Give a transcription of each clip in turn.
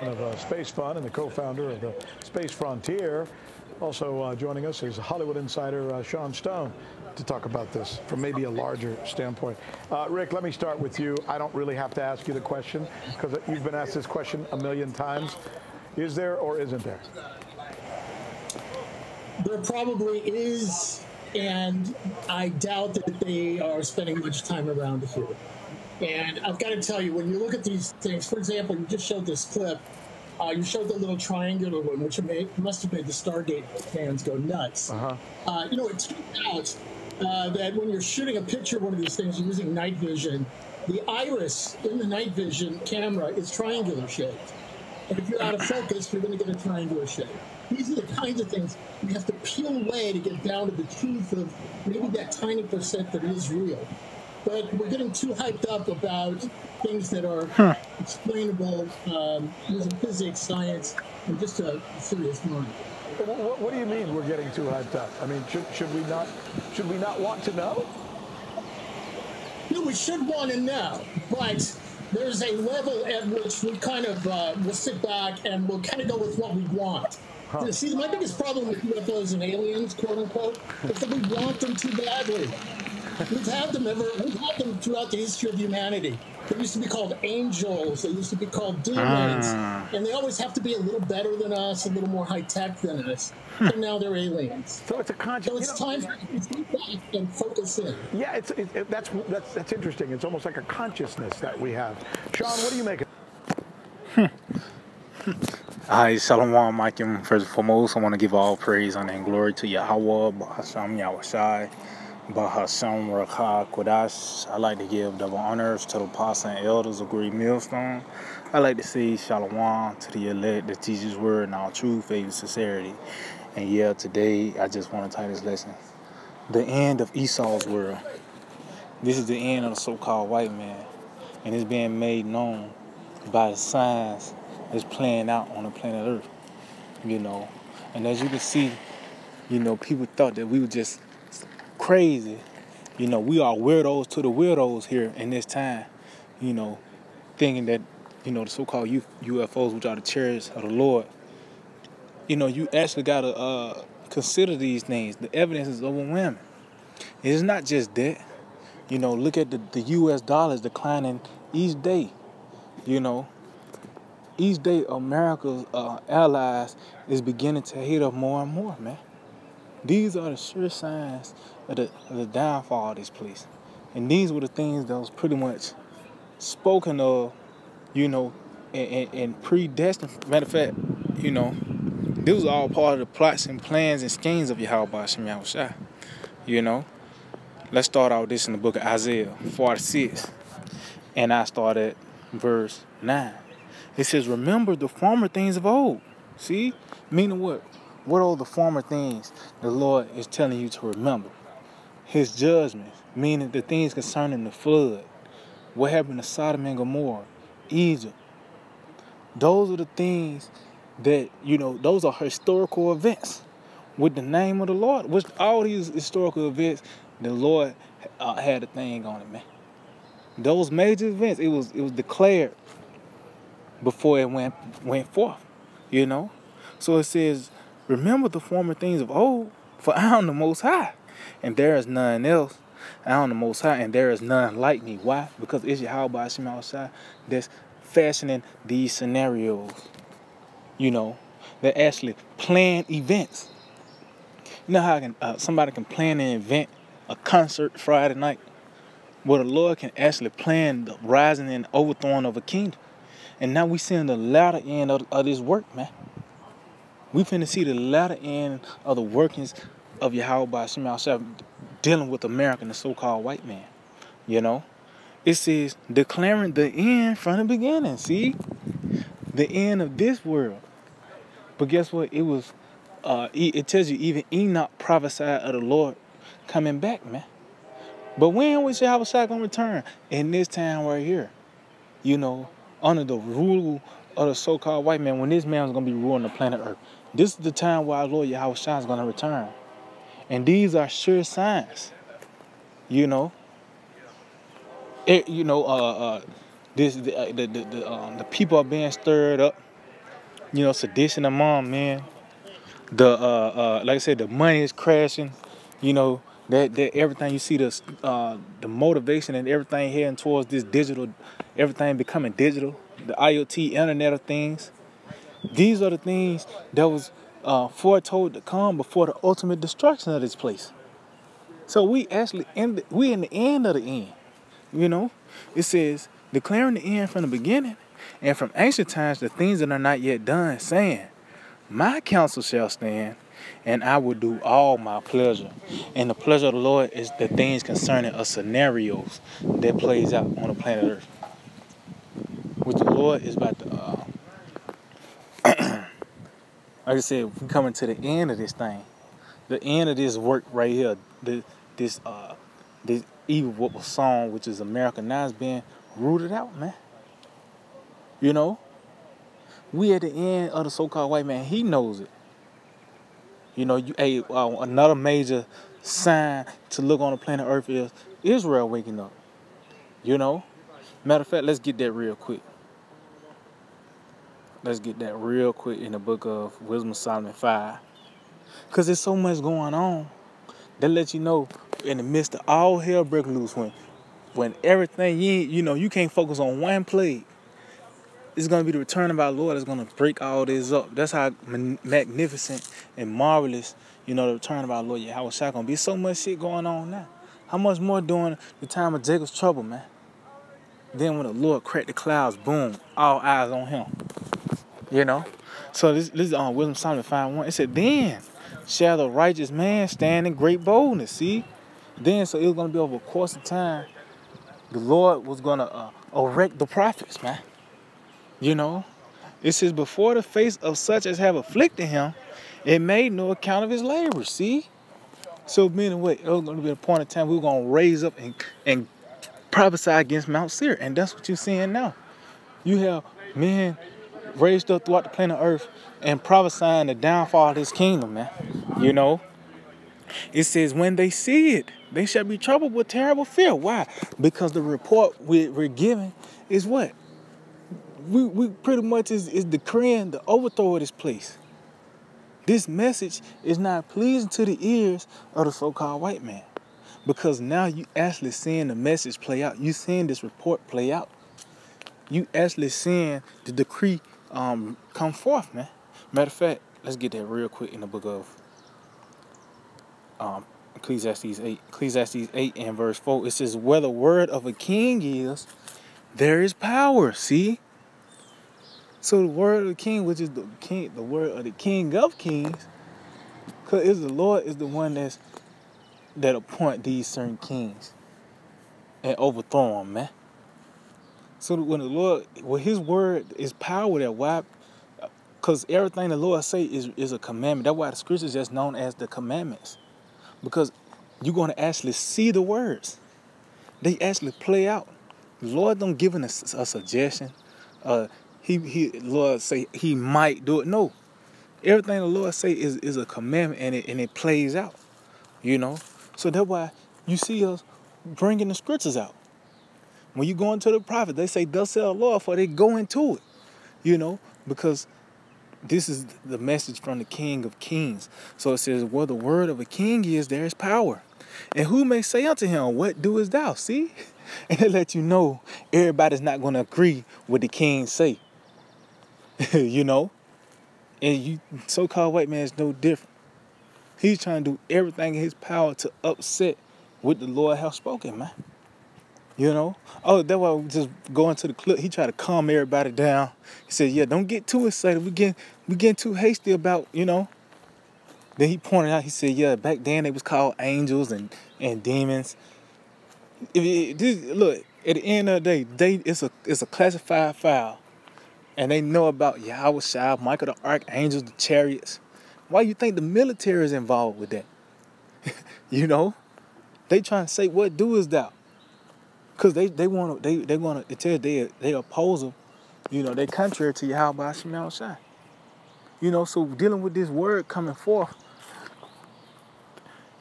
of Space Fun and the co-founder of the Space Frontier. Also joining us is Hollywood insider Sean Stone to talk about this from maybe a larger standpoint. Rick, let me start with you. I don't really have to ask you the question because you've been asked this question a million times. Is there or isn't there? There probably is, and I doubt that they are spending much time around here. And I've got to tell you, when you look at these things, for example, you just showed this clip. You showed the little triangular one, which must have made the Stargate fans go nuts. You know, it turns out that when you're shooting a picture of one of these things, you're using night vision. The iris in the night vision camera is triangular shaped. And if you're out of focus, you're going to get a triangular shape. These are the kinds of things we have to peel away to get down to the truth of maybe that tiny percent that is real. But we're getting too hyped up about things that are explainable using physics, science, and just a serious mind. What do you mean we're getting too hyped up? I mean, should we not want to know? No, we should want to know, but there's a level at which we kind of will sit back and we'll kind of go with what we want. See, my biggest problem with UFOs and aliens, quote unquote, is that we want them too badly. We've had them throughout the history of humanity. They used to be called angels. They used to be called demons. And they always have to be a little better than us, a little more high-tech than us. And now they're aliens. So it's a conscious. So it's time to sit back and focus in. Yeah, that's interesting. It's almost like a consciousness that we have. Sean, what do you make of Hi, Shalom, Mike. First and foremost, I want to give all praise, honor, and glory to Yahweh, Bahasham Yahushai, Bahasham Rakha Kodash. I like to give double honors to the apostles and elders of Great Millstone. I like to say Shalom to the elect, the teacher's word, and all truth, faith, and sincerity. And yeah, today I just want to title this lesson: the end of Esau's world. This is the end of the so-called white man, and it's being made known by the signs that's playing out on the planet Earth, you know. And as you can see, you know, people thought that we were just crazy. You know, we are weirdos to the weirdos here in this time, you know, thinking that, you know, the so-called UFOs, which are the chariots of the Lord, you know, you actually got to consider these things. The evidence is overwhelming. It's not just that. You know, look at the U.S. dollars declining each day, you know. Each day, America's allies is beginning to hate us more and more, man. These are the sure signs of the downfall of this place. And these were the things that was pretty much spoken of, you know, and predestined. Matter of fact, you know, this was all part of the plots and plans and schemes of Yahweh Hashem Yahushua. You know, let's start out this in the book of Isaiah 46. And I start at verse 9. It says, remember the former things of old. See? Meaning what? What are the former things the Lord is telling you to remember? His judgments, meaning the things concerning the flood. What happened to Sodom and Gomorrah? Egypt. Those are the things that, you know, those are historical events with the name of the Lord. Which all these historical events, the Lord had a thing on it, man. Those major events, it was declared before it went forth, you know. So it says, remember the former things of old, for I am the Most High, and there is none else. I am the Most High, and there is none like me. Why? Because it's Yahweh Hashem Yahushua that's fashioning these scenarios, you know, that actually plan events. You know how somebody can plan an event, a concert Friday night, where the Lord can actually plan the rising and overthrowing of a kingdom. And now we seeing the latter end of this work, man. We finna see the latter end of the workings of Yahweh Hashem Yahushua dealing with America and the so-called white man. You know? It says, declaring the end from the beginning. See? The end of this world. But guess what? It was, it tells you even Enoch prophesied of the Lord coming back, man. But when was Yahweh going to return? In this time right here. You know, under the rule of the so-called white man, when this man was going to be ruling the planet Earth. This is the time where our Lord Yahweh is going to return. And these are sure signs. You know. The people are being stirred up. sedition among men. The like I said, the money is crashing. That everything you see, the motivation and everything heading towards this digital, everything becoming digital, the IoT, Internet of Things. These are the things that was foretold to come before the ultimate destruction of this place. So we actually we in the end of the end. It says declaring the end from the beginning, and from ancient times the things that are not yet done, saying, my counsel shall stand, and I will do all my pleasure. And the pleasure of the Lord is the things concerning us scenarios that plays out on the planet Earth. Which the Lord is about to, like I said, we're coming to the end of this thing. The end of this work right here. This evil what was sown, which is America, now is being rooted out, man. We at the end of the so-called white man. He knows it. Another major sign to look on the planet Earth is Israel waking up. Matter of fact, let's get that real quick. Let's get that real quick in the book of Wisdom of Solomon 5. Because there's so much going on that lets you know in the midst of all hell breaking loose, when everything, you can't focus on one plague. It's going to be the return of our Lord that's going to break all this up. That's how magnificent and marvelous, the return of our Lord Yahweh Shai going to be. So much shit going on now. How much more during the time of Jacob's trouble, man? Then when the Lord cracked the clouds, boom, all eyes on him. So this is on Wisdom Solomon 5:1. It said, then shall the righteous man stand in great boldness. See? Then, so it was going to be over a course of time, the Lord was going to erect the prophets, man. It says, before the face of such as have afflicted him, it made no account of his labor. See? So, meaning what? It was going to be a point in time we were going to raise up and prophesy against Mount Seir. And that's what you're seeing now. You have men raised up throughout the planet Earth and prophesying the downfall of his kingdom, man. It says, when they see it, they shall be troubled with terrible fear. Why? Because the report we're giving is what? We pretty much is decreeing the overthrow of this place. This message is not pleasing to the ears of the so-called white man. Because now you actually seeing the message play out. You seeing this report play out. You actually seeing the decree come forth, man. Matter of fact, let's get that real quick in the book of Ecclesiastes 8. Ecclesiastes 8 and verse 4. It says, where the word of a king is, there is power. See? So the word of the king, which is the word of the king of kings, because the Lord is the one that appoint these certain kings and overthrow them, man. So when the Lord, his word is power there. Why? Because everything the Lord say is a commandment. That's why the scriptures is just known as the commandments. Because you're going to actually see the words. They actually play out. The Lord don't give us a suggestion. Lord say he might do it. No. Everything the Lord say is a commandment, and it plays out. So that's why you see us bringing the scriptures out. When you go into the prophet, they say, thus saith the Lord, for they go into it. Because this is the message from the King of Kings. So it says, where the word of a king is, there is power. And who may say unto him, what doest thou? See? And it let you know everybody's not going to agree with the king say. And you so-called white man is no different. He's trying to do everything in his power to upset what the Lord has spoken, man. Oh, that's why we just go into the clip. He tried to calm everybody down. He said, yeah, don't get too excited. We getting too hasty about, Then he pointed out, he said, yeah, back then they was called angels and demons. Look, at the end of the day, it's a classified file. And they know about Yahweh Shai, Michael the archangels, the chariots. Why you think the military is involved with that? They trying to say, what doest thou? Because they want to, it tells they oppose them. They contrary to Yahweh Shai. So dealing with this word coming forth,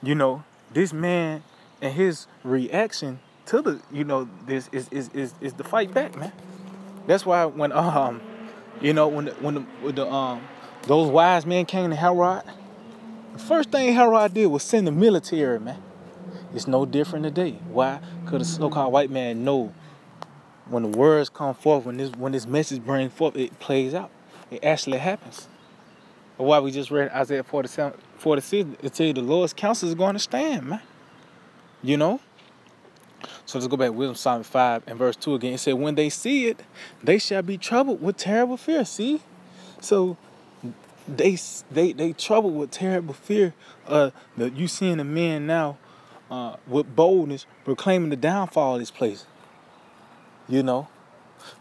this man and his reaction to the, this is the fight back, man. That's why when You know, when those wise men came to Herod, the first thing Herod did was send the military, man. It's no different today. Why? Because the so-called white man know when the words come forth, when this message brings forth, it plays out. It actually happens. But why we just read Isaiah 47, 46, it tell you the Lord's counsel is going to stand, man. You know? So let's go back to Wisdom Psalm 5 and verse 2 again. It said, when they see it, they shall be troubled with terrible fear. See? So they troubled with terrible fear. You seeing the men now with boldness proclaiming the downfall of this place. You know?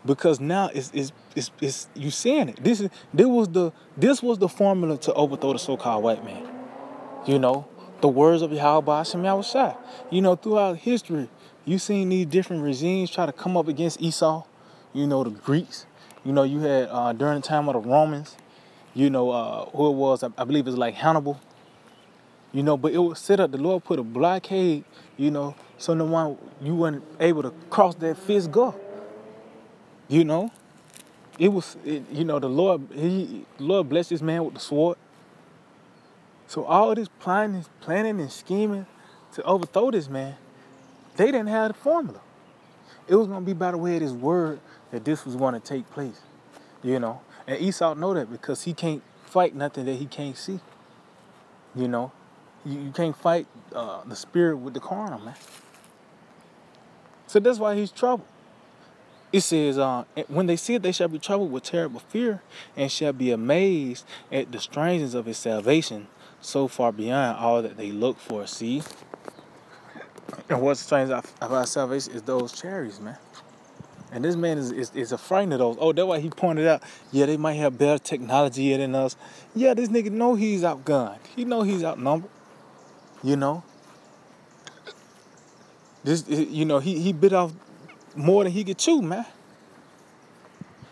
Because now it's you seeing it. This was the formula to overthrow the so-called white man. You know, the words of Yahweh Hashem Yahushua. You know, throughout history, you seen these different regimes try to come up against Esau. You know, the Greeks. You know, you had during the time of the Romans. You know, who it was? I believe it was like Hannibal. You know, but it was set up. The Lord put a blockade. You know, so no one you weren't able to cross that fist gulf. You know, you know, the Lord blessed this man with the sword. So all this planning and scheming to overthrow this man, they didn't have the formula. It was going to be by the way of this word that this was going to take place, you know. And Esau know that because he can't fight nothing that he can't see, you know. You can't fight the spirit with the carnal, man. So that's why he's troubled. It says, when they see it, they shall be troubled with terrible fear and shall be amazed at the strangeness of his salvation, so far beyond all that they look for. See? And what's strange about salvation is those chariots, man. And this man is afraid of those. Oh, that's why he pointed out, yeah, they might have better technology than us. Yeah, this nigga know he's outgunned. He know he's outnumbered. You know? You know, he bit off more than he could chew, man.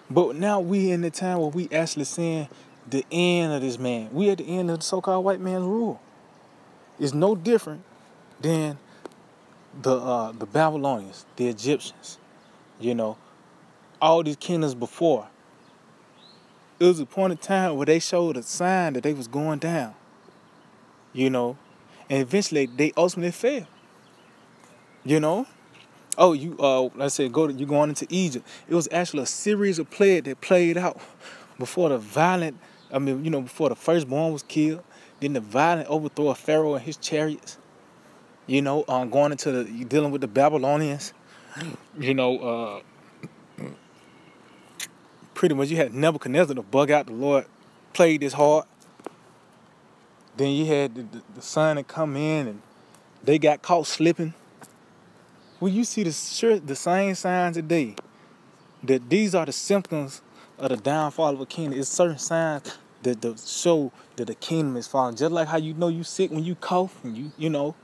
But now we in the time where we actually seeing the end of this man. We at the end of the so-called white man's rule. It's no different than the Babylonians, the Egyptians. You know, all these kingdoms before. It was a point in time where they showed a sign that they was going down. You know, and eventually they ultimately fell. You know. Oh, let's say you going into Egypt. It was actually a series of plagues that played out before before the firstborn was killed. Then the violent overthrow of Pharaoh and his chariots. You know, going into dealing with the Babylonians. You know, pretty much you had Nebuchadnezzar to bug out. The Lord played this hard. Then you had the sun to come in and they got caught slipping. Well, you see the same signs today, that these are the symptoms of the downfall of a kingdom. It's certain signs that show that the kingdom is falling. Just like how you know you sick when you cough, and you know.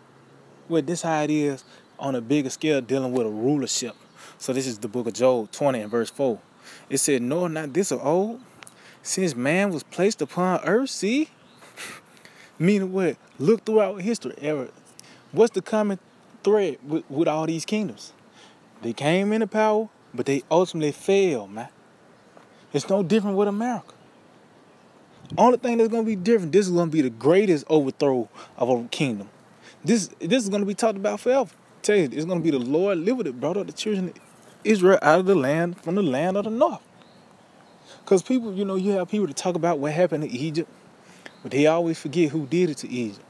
Well, this how it is on a bigger scale dealing with a rulership. So this is the book of Job 20 and verse 4. It said, no, not this of old, since man was placed upon earth, see? Meaning what? Look throughout history. What's the common thread with all these kingdoms? They came into power, but they ultimately failed, man. It's no different with America. Only thing that's going to be different, this is going to be the greatest overthrow of a kingdom. This is going to be talked about forever. Tell you, it's going to be the Lord literally brought up the children of Israel out of the land, from the land of the north. Because people, you know, you have people to talk about what happened in Egypt, but they always forget who did it to Egypt.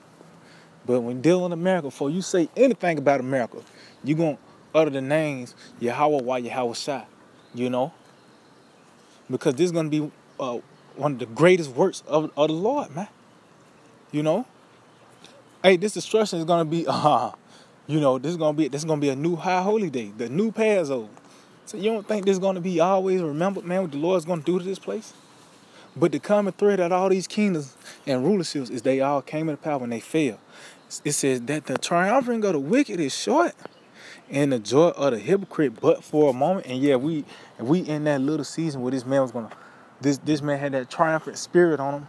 But when dealing with America, before you say anything about America, you're going to utter the names Yahweh, Yahweh Shai, you know? Because this is going to be one of the greatest works of the Lord, man. You know? Hey, this destruction is going to be, you know, this is going to be a new high holy day, the new Passover. So you don't think this is going to be always remembered, man, what the Lord is going to do to this place? But the common thread of all these kingdoms and rulerships is they all came into power and they failed. It says that the triumphing of the wicked is short and the joy of the hypocrite but for a moment. And yeah, we in that little season where this man was going to, this man had that triumphant spirit on him.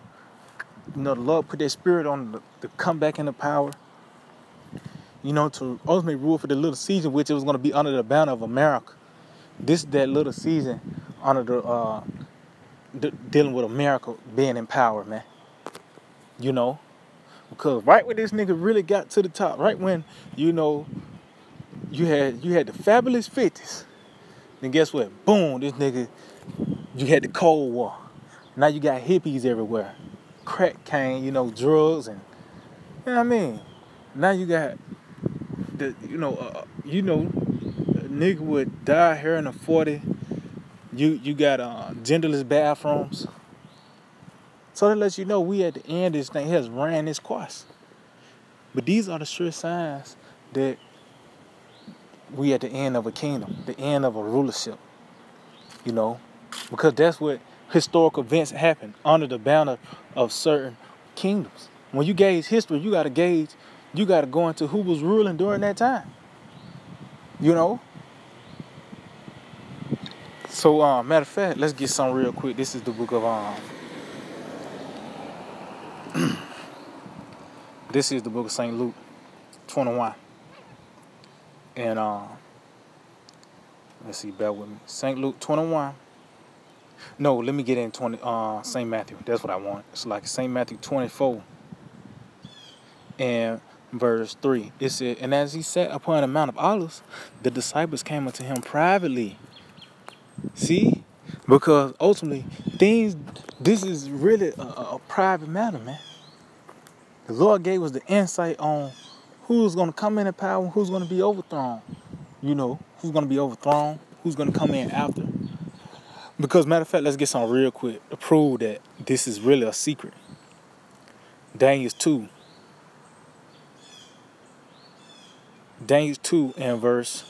You know, the Lord put that spirit on him to come back into power. You know, to ultimately rule for the little season, which it was going to be under the banner of America. This that little season under dealing with America being in power, man. You know, because right when this nigga really got to the top, right when, you know, you had the fabulous 50s, then guess what? Boom, this nigga, you had the Cold War. Now you got hippies everywhere. Crack cane, you know, drugs, and, you know what I mean? Now you got the, a nigga with dyed hair in a 40. You got genderless bathrooms. So that lets you know we at the end of this thing has ran its course. But these are the sure signs that we at the end of a kingdom, the end of a rulership, you know, because that's what historical events happen under the banner of certain kingdoms. When you gauge history, you got to go into who was ruling during that time, you know. So, matter of fact, let's get some real quick. This is the book of this is the book of St. Luke 21. And let's see, bear with me. St. Luke 21. No, let me get in St. Matthew. That's what I want. It's like St. Matthew 24 and verse 3. It said, and as he sat upon the Mount of Olives, the disciples came unto him privately. See? Because ultimately, this is really a private matter, man. The Lord gave us the insight on who's going to come in power and who's going to be overthrown. You know, who's going to be overthrown, who's going to come in after. Because, matter of fact, let's get some real quick to prove that this is really a secret. Daniel 2. Daniel 2 and verse...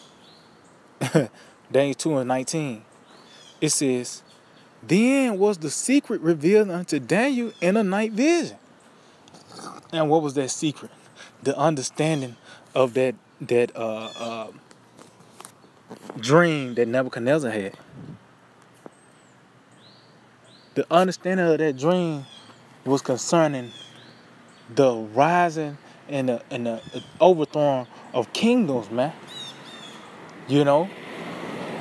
Daniel 2 and 19. It says, then was the secret revealed unto Daniel in a night vision. And what was that secret? The understanding of that dream that Nebuchadnezzar had. The understanding of that dream was concerning the rising and the overthrowing of kingdoms, man. You know,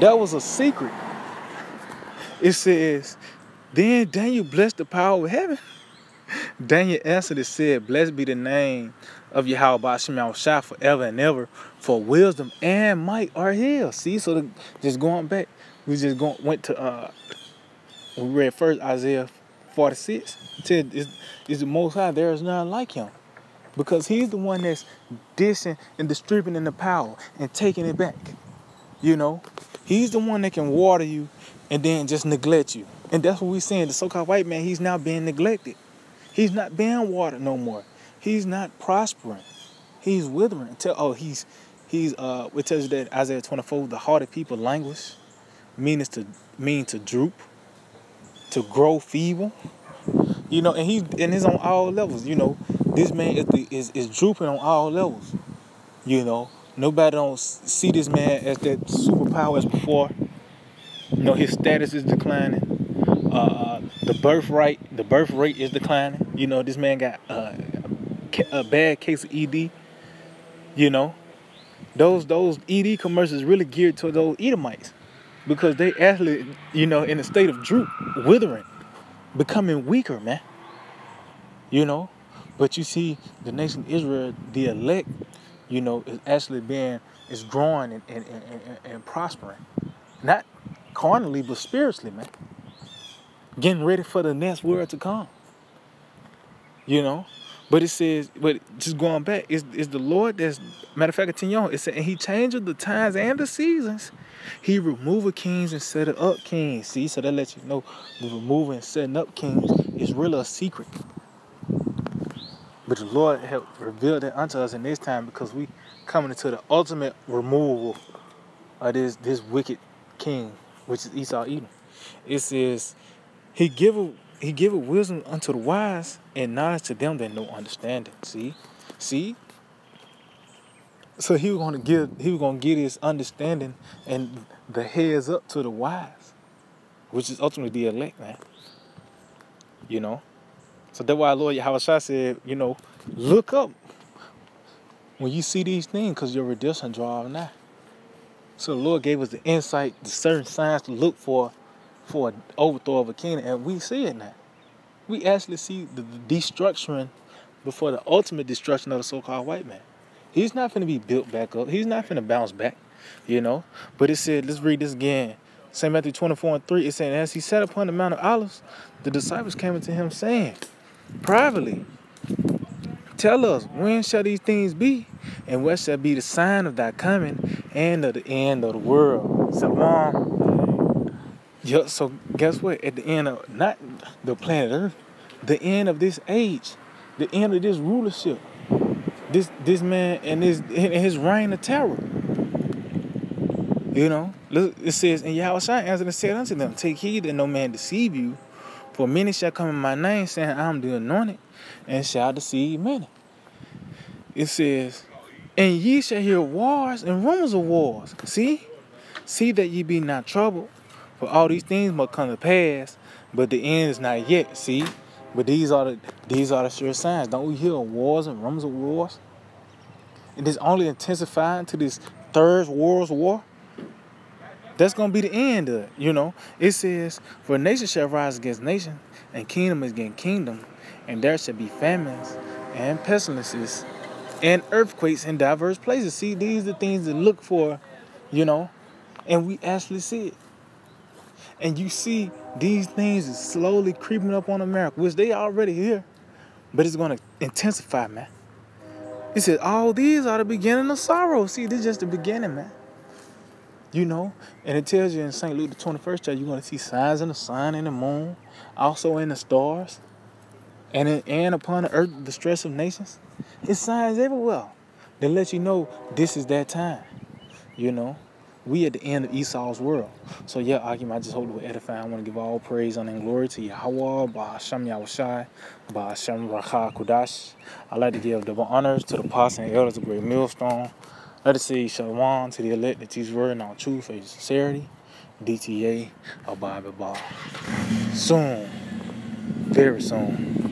that was a secret. It says, then Daniel blessed the power of heaven. Daniel answered and said, blessed be the name of Yahweh Ba'ashem Yahushua forever and ever, for wisdom and might are his. See, so just going back, we read first Isaiah 46. Said, is the Most High, there is none like him. Because he's the one that's dishing and distributing the power and taking it back. You know, he's the one that can water you and then just neglect you. And that's what we're saying. The so-called white man, he's now being neglected. He's not being watered no more. He's not prospering. He's withering. It tells you that Isaiah 24, the heart of people languish, mean to droop, to grow feeble. You know, and he's on all levels. You know, this man is drooping on all levels. You know, nobody don't see this man as that superpower as before. You know, his status is declining. The birth rate is declining. You know, this man got a bad case of ED. You know, those ED commercials really geared to those Edomites because they actually, you know, in a state of droop, withering, becoming weaker, man. You know, but you see the nation Israel, the elect, you know, is growing and prospering, not carnally but spiritually, man. Getting ready for the next world to come. You know? But it says, but just going back, it's the Lord that's, matter of fact, continue on. It said, and he changed the times and the seasons. He removed kings and set up kings. See, so that lets you know the removing and setting up kings is really a secret. But the Lord helped reveal that unto us in this time because we coming into the ultimate removal of this wicked king, which is Esau Edom. It says, He giveth wisdom unto the wise and knowledge to them that know understanding. See? So he was gonna give his understanding and the heads up to the wise, which is ultimately the elect, man. You know? So that's why Lord Yahweh said, you know, look up when you see these things, because your redemption draws nigh. So the Lord gave us the insight, the certain signs to look for for an overthrow of a kingdom, and we see it now. We actually see the destruction before the ultimate destruction of the so-called white man. He's not finna be built back up. He's not finna bounce back, you know. But it said, let's read this again. St. Matthew 24:3, it said, as he sat upon the Mount of Olives, the disciples came unto him, saying, privately, tell us, when shall these things be? And what shall be the sign of thy coming and of the end of the world? Shalom. Yeah, so guess what? At the end of, not the planet Earth, the end of this age, the end of this rulership, this man and his reign of terror. You know, look, it says, and Yahushua answered and said unto them, take heed that no man deceive you, for many shall come in my name, saying, I am the anointed, and shall deceive many. It says, and ye shall hear wars and rumors of wars. See that ye be not troubled, for all these things must come to pass, but the end is not yet. See, but these are the sure signs. Don't we hear of wars and rumors of wars? It is only intensifying to this third world war. That's going to be the end of it, you know. It says, for nation shall rise against nation, and kingdom against kingdom, and there shall be famines and pestilences and earthquakes in diverse places. See, these are the things to look for, you know, and we actually see it. And you see these things is slowly creeping up on America, which they already here, but it's going to intensify, man. It says, all these are the beginning of sorrow. See, this is just the beginning, man. You know, and it tells you in St. Luke, the 21st chapter, you're going to see signs in the sun and the moon, also in the stars, and upon the earth, the stress of nations. It's signs everywhere that let you know this is that time. You know, we at the end of Esau's world. So yeah, Akim, I just hope it will edify. I want to give all praise, honor, and glory to Yahweh, Ba'ashem Yahushai, Ba'ashem Rakha Kudash. I like to give double honors to the apostles and elders of Great Millstone. Let us say shalom to the elect that teach word and all truth and sincerity. DTA, Abba. Soon, very soon.